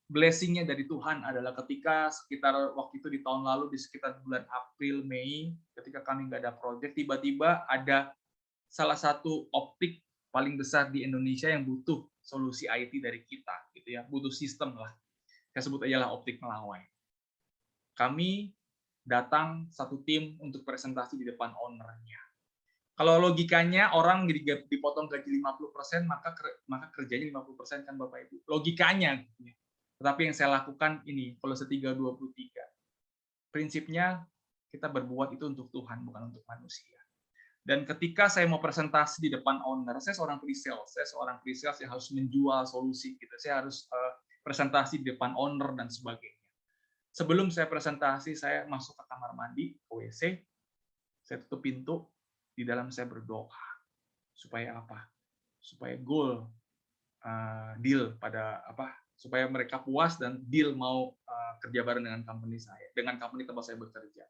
blessing-nya dari Tuhan adalah ketika sekitar waktu itu di tahun lalu, di sekitar bulan April, Mei, ketika kami nggak ada proyek, tiba-tiba ada salah satu optik paling besar di Indonesia yang butuh solusi IT dari kita, gitu ya, butuh sistem lah. Saya sebut aja lah Optik Melawai. Kami datang satu tim untuk presentasi di depan owner-nya. Kalau logikanya orang dipotong gaji 50%, maka kerjanya 50% kan Bapak Ibu. Logikanya. Tetapi yang saya lakukan ini, Kolose 3:23. Prinsipnya kita berbuat itu untuk Tuhan, bukan untuk manusia. Dan ketika saya mau presentasi di depan owner, saya seorang pre-sales yang harus menjual solusi gitu. Saya harus presentasi di depan owner dan sebagainya. Sebelum saya presentasi, saya masuk ke kamar mandi, ke WC, saya tutup pintu, di dalam saya berdoa. Supaya apa? Supaya goal deal pada supaya mereka puas dan deal mau kerja bareng dengan company saya, dengan company tempat saya bekerja.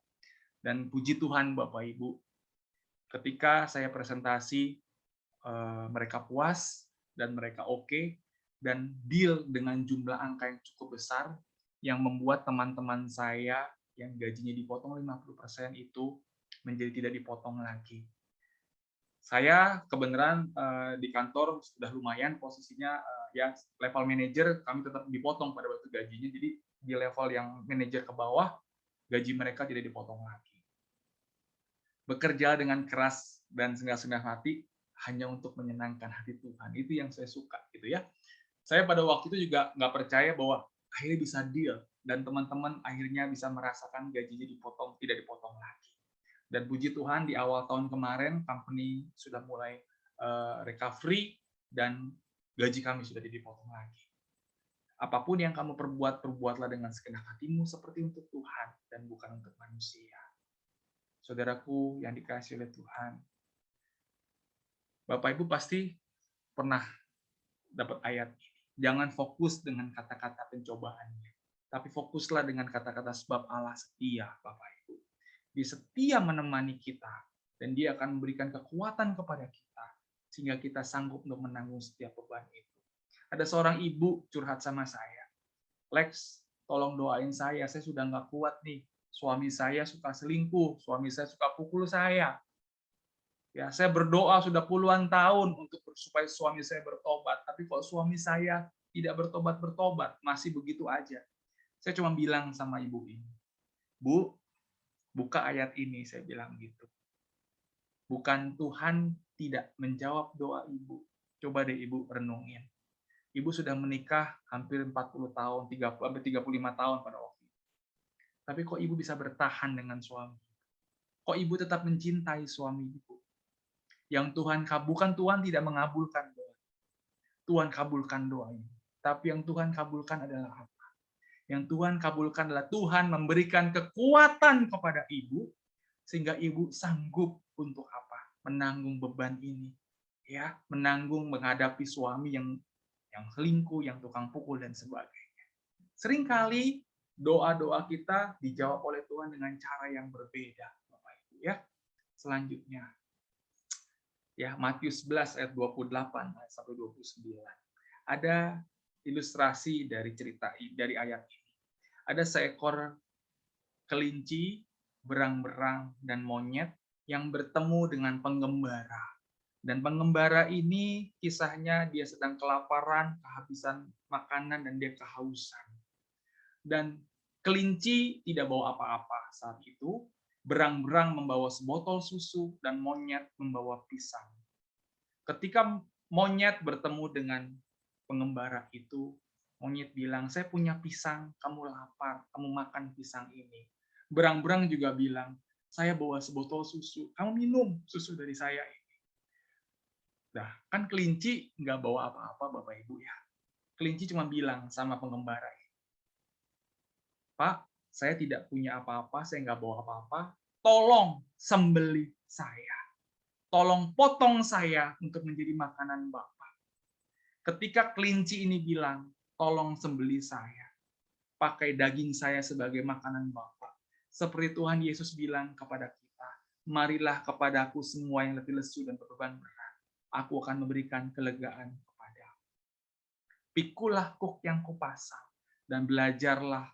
Dan puji Tuhan Bapak Ibu, ketika saya presentasi mereka puas dan mereka oke, dan deal dengan jumlah angka yang cukup besar yang membuat teman-teman saya yang gajinya dipotong 50% itu menjadi tidak dipotong lagi. Saya kebenaran di kantor sudah lumayan posisinya ya level manajer, kami tetap dipotong pada waktu gajinya, jadi di level yang manajer ke bawah gaji mereka tidak dipotong lagi. Bekerja dengan keras dan senang-senang hati hanya untuk menyenangkan hati Tuhan, itu yang saya suka gitu ya. Saya pada waktu itu juga nggak percaya bahwa akhirnya bisa deal dan teman-teman akhirnya bisa merasakan gajinya dipotong, tidak dipotong lagi. Dan puji Tuhan di awal tahun kemarin company sudah mulai recovery dan gaji kami sudah dipotong lagi. Apapun yang kamu perbuat, perbuatlah dengan segenap hatimu seperti untuk Tuhan dan bukan untuk manusia. Saudaraku yang dikasihi oleh Tuhan, Bapak Ibu pasti pernah dapat ayat ini. Jangan fokus dengan kata-kata pencobaannya, tapi fokuslah dengan kata-kata sebab Allah setia, Bapak Ibu. Dia setia menemani kita, dan Dia akan memberikan kekuatan kepada kita, sehingga kita sanggup untuk menanggung setiap beban itu. Ada seorang ibu curhat sama saya, Lex, tolong doain saya sudah nggak kuat nih. Suami saya suka selingkuh, suami saya suka pukul saya. Ya, saya berdoa sudah puluhan tahun untuk supaya suami saya bertobat, tapi kok suami saya tidak bertobat, masih begitu aja. Saya cuma bilang sama ibu ini, Bu, buka ayat ini, saya bilang gitu. Bukan Tuhan tidak menjawab doa ibu. Coba deh ibu renungin. Ibu sudah menikah hampir 40 tahun, 35 tahun pada waktu itu. Tapi kok ibu bisa bertahan dengan suami? Kok ibu tetap mencintai suami ibu? Yang Tuhan kabulkan, Tuhan tidak mengabulkan doa. Tuhan kabulkan doa ini. Tapi yang Tuhan kabulkan adalah apa? Yang Tuhan kabulkan adalah Tuhan memberikan kekuatan kepada ibu sehingga ibu sanggup untuk apa? Menanggung beban ini. Ya, menanggung menghadapi suami yang selingkuh, yang tukang pukul dan sebagainya. Seringkali doa-doa kita dijawab oleh Tuhan dengan cara yang berbeda, Bapak Ibu ya. Selanjutnya ya Matius 11 ayat 28 sampai 29. Ada ilustrasi dari cerita dari ayat ini. Ada seekor kelinci, berang-berang dan monyet yang bertemu dengan penggembara. Dan penggembara ini kisahnya dia sedang kelaparan, kehabisan makanan dan dia kehausan. Dan kelinci tidak bawa apa-apa saat itu. Berang-berang membawa sebotol susu dan monyet membawa pisang. Ketika monyet bertemu dengan pengembara itu, monyet bilang, saya punya pisang, kamu lapar, kamu makan pisang ini. Berang-berang juga bilang, saya bawa sebotol susu, kamu minum susu dari saya ini. Nah, kan kelinci nggak bawa apa-apa, Bapak Ibu ya. Kelinci cuma bilang sama pengembara, Pak, saya tidak punya apa-apa, saya nggak bawa apa-apa, tolong sembelih saya. Tolong potong saya untuk menjadi makanan Bapak. Ketika kelinci ini bilang, tolong sembelih saya, pakai daging saya sebagai makanan Bapak. Seperti Tuhan Yesus bilang kepada kita, marilah kepadaku semua yang letih lesu dan berbeban berat. Aku akan memberikan kelegaan kepadamu. Pikulah kuk yang kupasang, dan belajarlah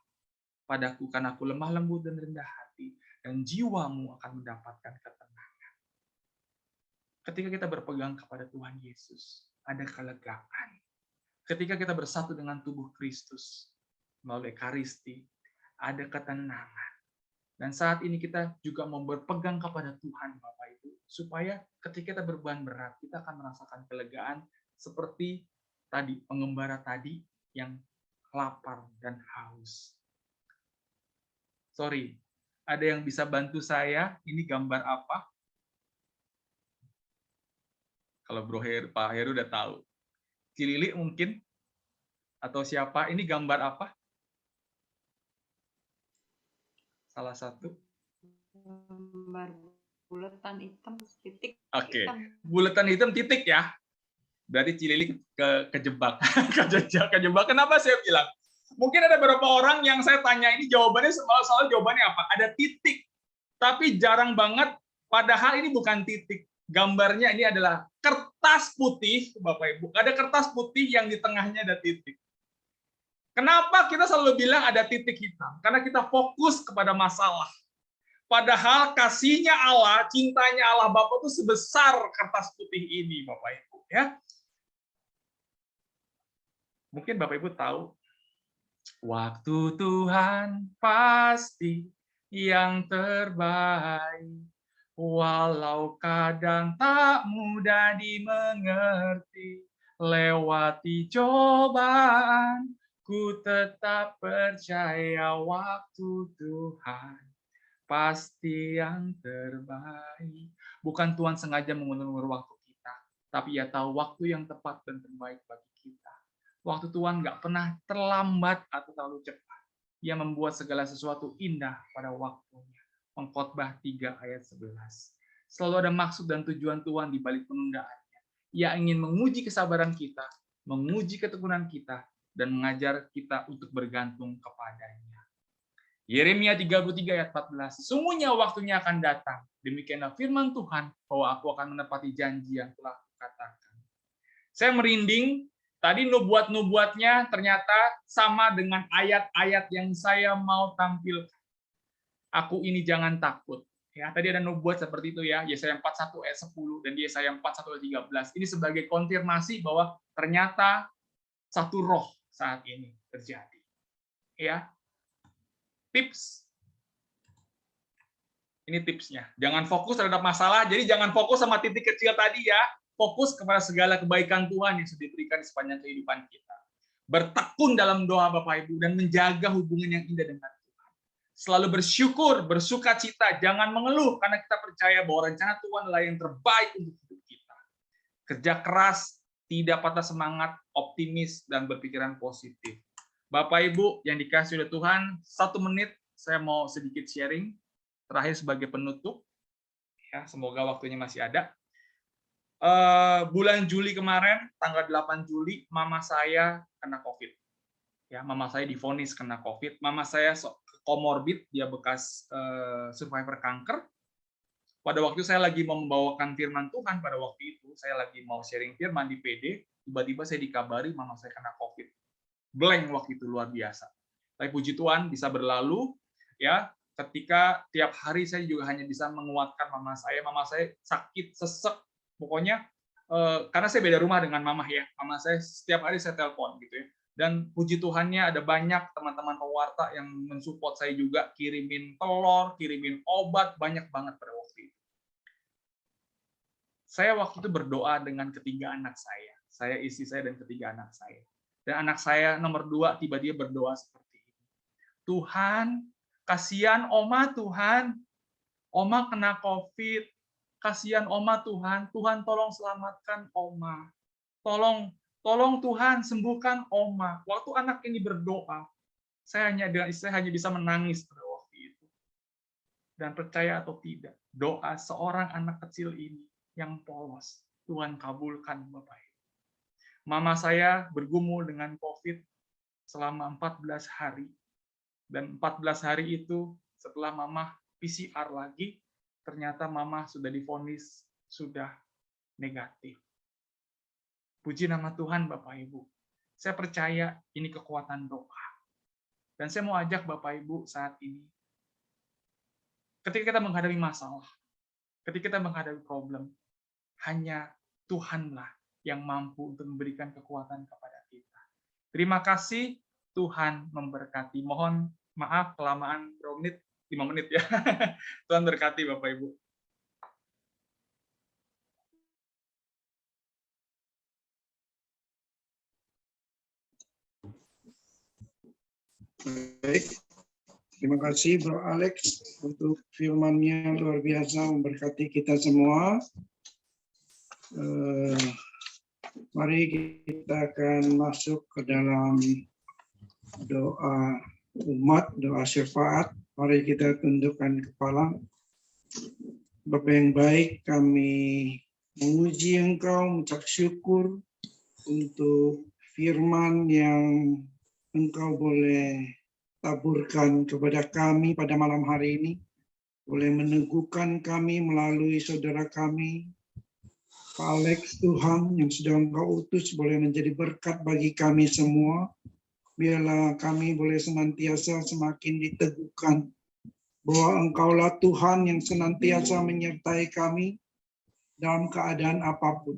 padaku karena aku lemah lembut dan rendah hati, dan jiwamu akan mendapatkan ketenangan. Ketika kita berpegang kepada Tuhan Yesus, ada kelegaan. Ketika kita bersatu dengan tubuh Kristus melalui Ekaristi, ada ketenangan. Dan saat ini kita juga mau berpegang kepada Tuhan, Bapak Ibu, supaya ketika kita berbeban berat, kita akan merasakan kelegaan seperti tadi, pengembara tadi yang lapar dan haus. Sorry, ada yang bisa bantu saya? Ini gambar apa? Kalau Pak Heru udah tahu. Cilili mungkin? Atau siapa? Ini gambar apa? Salah satu. Gambar buletan hitam titik. Oke, Hitam. buletan hitam titik ya. Berarti Cilili kejebak. Kejebak. Kenapa saya bilang? Mungkin ada beberapa orang yang saya tanya ini jawabannya soal jawabannya apa? Ada titik. Tapi jarang banget, padahal ini bukan titik. Gambarnya ini adalah kertas putih, Bapak Ibu. Ada kertas putih yang di tengahnya ada titik. Kenapa kita selalu bilang ada titik hitam? Karena kita fokus kepada masalah. Padahal kasihnya Allah, cintanya Allah Bapa itu sebesar kertas putih ini, Bapak Ibu. Ya, mungkin Bapak Ibu tahu, waktu Tuhan pasti yang terbaik, walau kadang tak mudah dimengerti, lewati cobaan, ku tetap percaya waktu Tuhan pasti yang terbaik. Bukan Tuhan sengaja mengulur waktu kita, tapi Ia tahu waktu yang tepat dan terbaik bagi kita. Waktu Tuhan nggak pernah terlambat atau terlalu cepat. Ia membuat segala sesuatu indah pada waktunya. Pengkhotbah 3 ayat 11. Selalu ada maksud dan tujuan Tuhan di balik penundaannya. Ia ingin menguji kesabaran kita, menguji ketekunan kita, dan mengajar kita untuk bergantung kepadanya. Yeremia 33 ayat 14. Sesungguhnya waktunya akan datang. Demikianlah firman Tuhan bahwa aku akan menepati janji yang telah kukatakan. Saya merinding. Tadi nubuat-nubuatnya ternyata sama dengan ayat-ayat yang saya mau tampilkan. Aku ini jangan takut. Ya, tadi ada nubuat seperti itu ya, Yesaya 41 ayat 10 dan Yesaya 41 ayat 13. Ini sebagai konfirmasi bahwa ternyata satu roh saat ini terjadi. Ya. Tips. Ini tipsnya. Jangan fokus terhadap masalah, jadi jangan fokus sama titik kecil tadi ya. Fokus kepada segala kebaikan Tuhan yang sudah diberikan di sepanjang kehidupan kita. Bertekun dalam doa Bapak Ibu dan menjaga hubungan yang indah dengan Tuhan. Selalu bersyukur, bersuka cita, jangan mengeluh karena kita percaya bahwa rencana Tuhan adalah yang terbaik untuk hidup kita. Kerja keras, tidak patah semangat, optimis dan berpikiran positif. Bapak Ibu yang dikasih oleh Tuhan, 1 menit saya mau sedikit sharing terakhir sebagai penutup. Ya, semoga waktunya masih ada. Bulan Juli kemarin, tanggal 8 Juli, mama saya kena COVID. Ya, mama saya divonis kena COVID. Mama saya komorbid, dia bekas survivor kanker. Pada waktu saya lagi mau membawakan firman Tuhan, pada waktu itu saya lagi mau sharing firman di PD, tiba-tiba saya dikabari mama saya kena COVID. Blank waktu itu, luar biasa. Tapi puji Tuhan bisa berlalu, ya. Ketika tiap hari saya juga hanya bisa menguatkan mama saya sakit, sesek, pokoknya karena saya beda rumah dengan mama ya, mama saya setiap hari saya telepon gitu ya. Dan puji Tuhannya ada banyak teman-teman pewarta yang mensupport saya juga, kirimin telur, kirimin obat, banyak banget pada waktu itu. Saya waktu itu berdoa dengan ketiga anak saya, istri saya dan ketiga anak saya. Dan anak saya nomor 2 tiba-tiba berdoa seperti ini. Tuhan, kasihan Oma Tuhan. Oma kena COVID. Kasihan Oma Tuhan. Tuhan tolong selamatkan Oma. Tolong Tuhan sembuhkan Oma. Waktu anak ini berdoa, saya hanya bisa menangis pada waktu itu. Dan percaya atau tidak, doa seorang anak kecil ini yang polos, Tuhan kabulkan Bapak Ibu. Mama saya bergumul dengan COVID selama 14 hari. Dan 14 hari itu setelah mama PCR lagi, ternyata mama sudah divonis sudah negatif. Puji nama Tuhan Bapak Ibu. Saya percaya ini kekuatan doa. Dan saya mau ajak Bapak Ibu saat ini, ketika kita menghadapi masalah, ketika kita menghadapi problem, hanya Tuhanlah yang mampu untuk memberikan kekuatan kepada kita. Terima kasih, Tuhan memberkati. Mohon maaf kelamaan berapa menit, 5 menit ya. Tuhan berkati Bapak Ibu. Baik, terima kasih Bro Alex untuk firman-Nya luar biasa memberkati kita semua. Mari kita akan masuk ke dalam doa umat, doa syafaat. Mari kita tundukkan kepala. Bapa yang baik, kami memuji Engkau, mengucap syukur untuk firman yang Engkau boleh taburkan kepada kami pada malam hari ini, boleh meneguhkan kami melalui saudara kami, Pak Alex. Tuhan, yang sudah Engkau utus boleh menjadi berkat bagi kami semua. Biarlah kami boleh senantiasa semakin diteguhkan bahwa Engkaulah Tuhan yang senantiasa menyertai kami dalam keadaan apapun.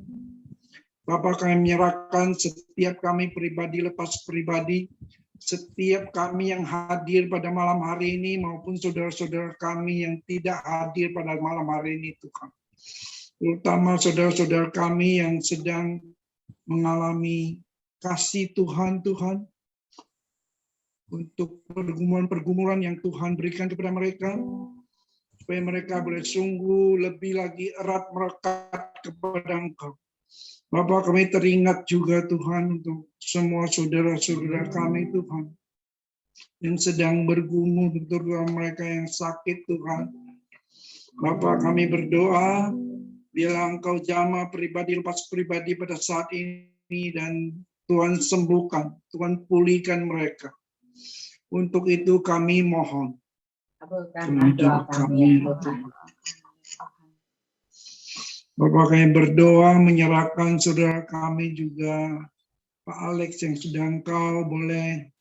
Bapa, kami menyerahkan setiap kami pribadi lepas pribadi, setiap kami yang hadir pada malam hari ini maupun saudara-saudara kami yang tidak hadir pada malam hari ini, Tuhan. Terutama saudara-saudara kami yang sedang mengalami kasih Tuhan, Tuhan, untuk pergumulan-pergumulan yang Tuhan berikan kepada mereka, supaya mereka boleh sungguh lebih lagi erat melekat kepada Engkau. Bapak, kami teringat juga Tuhan untuk semua saudara-saudara kami, Tuhan, yang sedang bergumul, terutama mereka yang sakit, Tuhan. Bapak, kami berdoa, biarlah Engkau jamah pribadi lepas pribadi pada saat ini, dan Tuhan sembuhkan, Tuhan pulihkan mereka. Untuk itu kami mohon. Bapak, kami berdoa menyerahkan saudara kami juga, Pak Alex, yang sudah Engkau boleh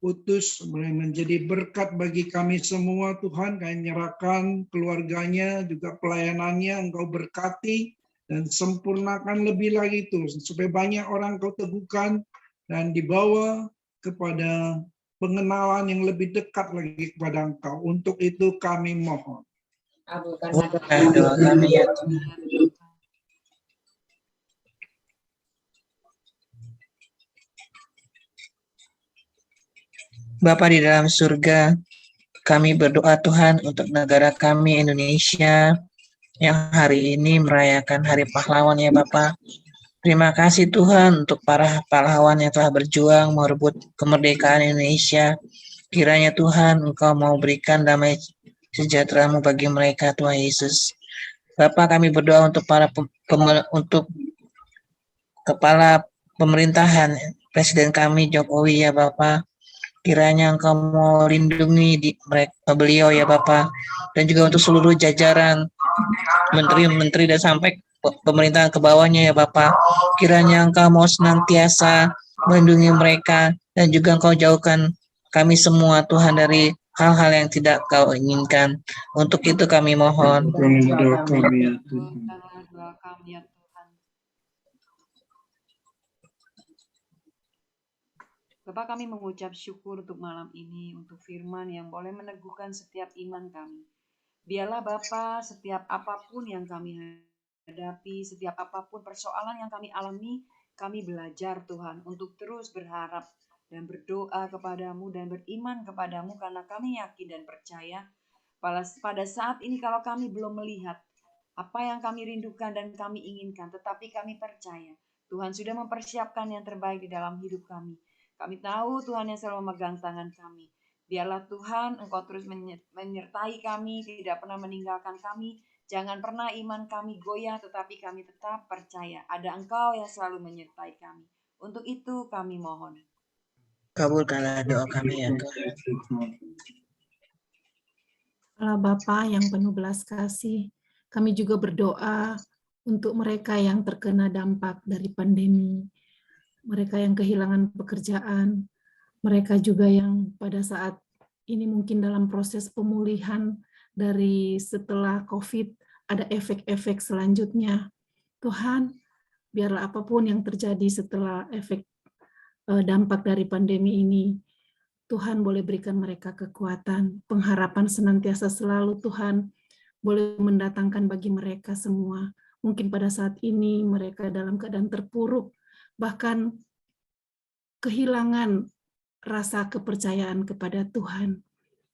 utus, boleh menjadi berkat bagi kami semua, Tuhan. Kami menyerahkan keluarganya, juga pelayanannya, Engkau berkati dan sempurnakan lebih lagi, Tuhan, supaya banyak orang Engkau teguhkan dan dibawa kepada pengenalan yang lebih dekat lagi kepada Engkau. Untuk itu kami mohon. Kabulkanlah doa kami ya Tuhan. Bapa di dalam surga, kami berdoa Tuhan untuk negara kami Indonesia yang hari ini merayakan Hari Pahlawan ya Bapa. Terima kasih Tuhan untuk para pahlawan yang telah berjuang merebut kemerdekaan Indonesia. Kiranya Tuhan Engkau mau berikan damai sejahtera-Mu bagi mereka, Tuhan Yesus. Bapak, kami berdoa untuk untuk kepala pemerintahan, Presiden kami Jokowi ya Bapak. Kiranya Engkau mau lindungi beliau ya Bapak, dan juga untuk seluruh jajaran menteri-menteri dan sampai pemerintahan ke bawahnya ya Bapak. Kiranya Engkau mau senantiasa melindungi mereka dan juga Engkau jauhkan kami semua Tuhan dari hal-hal yang tidak Kau inginkan. Untuk itu kami mohon. Doa kami ya Tuhan. Doa kami ya Tuhan. Bapak, kami mengucap syukur untuk malam ini, untuk firman yang boleh meneguhkan setiap iman kami. Biarlah Bapa, setiap apapun yang kami hadapi, setiap apapun persoalan yang kami alami, kami belajar Tuhan untuk terus berharap dan berdoa kepadamu dan beriman kepadamu, karena kami yakin dan percaya pada saat ini kalau kami belum melihat apa yang kami rindukan dan kami inginkan, tetapi kami percaya Tuhan sudah mempersiapkan yang terbaik di dalam hidup kami. Kami tahu Tuhan yang selalu memegang tangan kami. Biarlah Tuhan Engkau terus menyertai kami, tidak pernah meninggalkan kami. Jangan pernah iman kami goyah, tetapi kami tetap percaya ada Engkau yang selalu menyertai kami. Untuk itu kami mohon. Kabulkanlah doa kami ya Tuhan. Allah Bapa yang penuh belas kasih, kami juga berdoa untuk mereka yang terkena dampak dari pandemi, mereka yang kehilangan pekerjaan, mereka juga yang pada saat ini mungkin dalam proses pemulihan dari setelah COVID, ada efek-efek selanjutnya. Tuhan, biarlah apapun yang terjadi setelah efek dampak dari pandemi ini, Tuhan boleh berikan mereka kekuatan, pengharapan senantiasa selalu Tuhan boleh mendatangkan bagi mereka semua. Mungkin pada saat ini mereka dalam keadaan terpuruk, bahkan kehilangan rasa kepercayaan kepada Tuhan.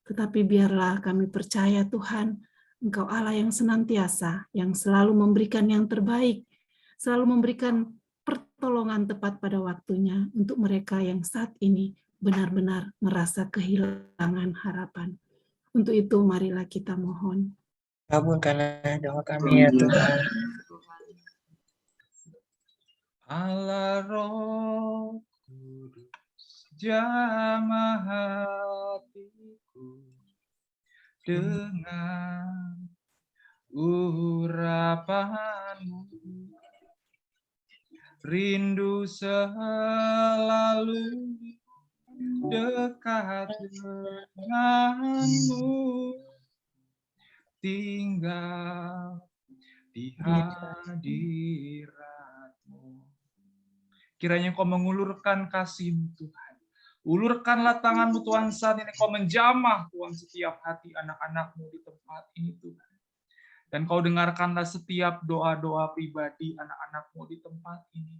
Tetapi biarlah kami percaya Tuhan, Engkau Allah yang senantiasa, yang selalu memberikan yang terbaik, selalu memberikan pertolongan tepat pada waktunya untuk mereka yang saat ini benar-benar merasa kehilangan harapan. Untuk itu marilah kita mohon. Kabulkanlah doa kami ya Tuhan. Allah Roh Kudus, jamah hatiku dengan urapanmu, rindu selalu dekat denganmu, tinggal di hadiratmu. Kiranya Kau mengulurkan kasih-Mu Tuhan. Ulurkanlah tangan-Mu Tuhan saat ini. Kau menjamah Tuhan setiap hati anak-anak-Mu di tempat ini Tuhan. Dan Kau dengarkanlah setiap doa-doa pribadi anak-anak-Mu di tempat ini.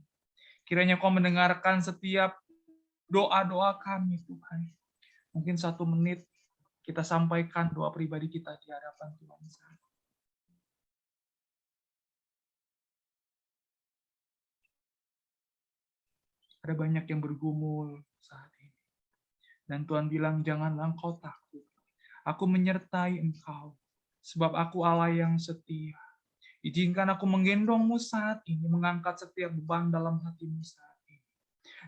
Kiranya Kau mendengarkan setiap doa-doa kami Tuhan. Mungkin 1 menit kita sampaikan doa pribadi kita di hadapan Tuhan. Ada banyak yang bergumul saat ini. Dan Tuhan bilang, janganlah engkau takut. Aku menyertai engkau. Sebab aku Allah yang setia. Izinkan aku menggendongmu saat ini. Mengangkat setiap beban dalam hatimu saat ini.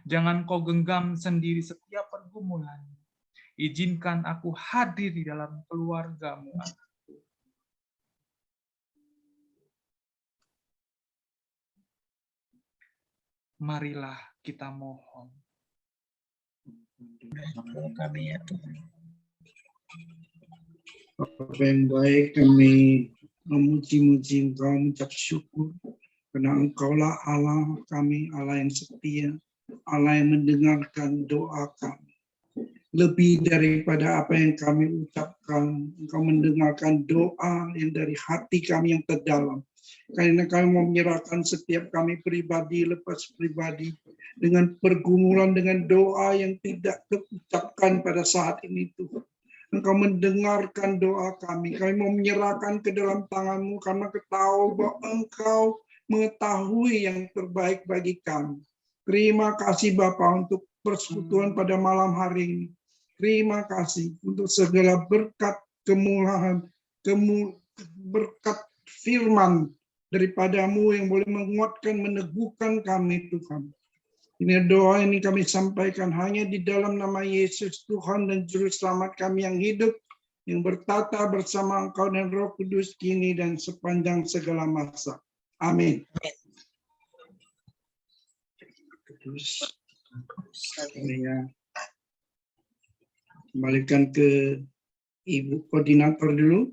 Jangan kau genggam sendiri setiap pergumulanmu. Izinkan aku hadir di dalam keluargamu. Marilah kita mohon. Kami ya Tuhan. Bapa yang baik, kami memuji-muji Engkau, mengucap syukur karena Engkaulah Allah kami, Allah yang setia, Allah yang mendengarkan doa kami. Lebih daripada apa yang kami ucapkan, Engkau mendengarkan doa yang dari hati kami yang terdalam. Karena kami mau menyerahkan setiap kami pribadi, lepas pribadi, dengan pergumulan, dengan doa yang tidak terucapkan pada saat ini Tuhan. Engkau mendengarkan doa kami. Kami mau menyerahkan ke dalam tangan-Mu karena ketahui bahwa Engkau mengetahui yang terbaik bagi kami. Terima kasih Bapa untuk persekutuan pada malam hari ini. Terima kasih untuk segala berkat kemurahan, berkat firman daripada-Mu yang boleh menguatkan, meneguhkan kami Tuhan. Ini doa ini kami sampaikan hanya di dalam nama Yesus Tuhan dan Juru Selamat kami yang hidup, yang bertata bersama Engkau dan Roh Kudus kini dan sepanjang segala masa. Amin. Terus saya kembalikan ke Ibu Koordinator dulu.